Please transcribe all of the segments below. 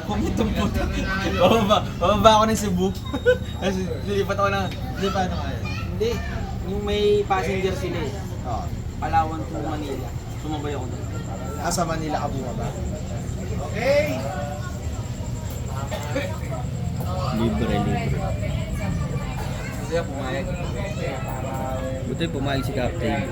Pumutong-puto. Bababa ako ng Cebu. Kasi lilipat ako ng... Hindi pa ano kaya? Hindi. Yung may passenger sila eh. Oo. Palawan to Manila. Sumabay ako doon. Sa Manila ka bumaba. Libre. Kasi pumayag. Buti pumayag si Captain.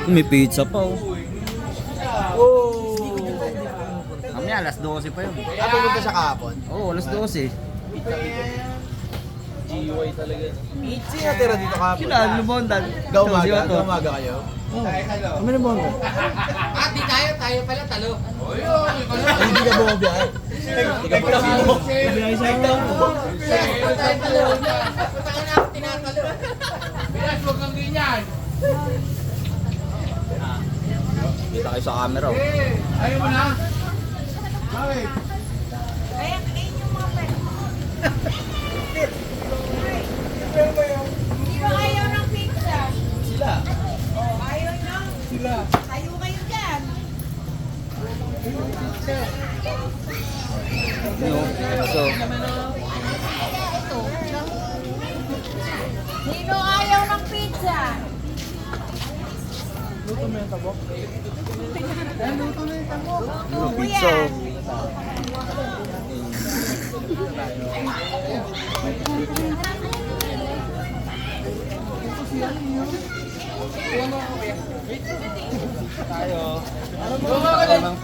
May pizza pa oh. Mamaya alas 12 pa yun. Pumunta siya kahapon. Oo, alas 12. GUI talaga. Sino natira dito kahapon? Sila, lumondal. Gaumaga kayo? Kami na bonda. Di tayo pala talo. Ay, hindi ka bumabiyahe. Hindi ka bumabiyahe. Biyahe sa akin. Tayo talo. Putangin na ako tinatalo. Bilas, huwag kang ganyan. Kita kayo sa camera oh. Ayaw mo na. Bakit? Kaya kain yung mga pet. Hindi ba ayaw ng pizza? Sila. Oh, ayaw nyo? Sila. Tayo kayo dyan. No. So, Sino ayaw ng pizza? Luto mo yung tabok? Oo, pizza yan. Tayo. Tayo ng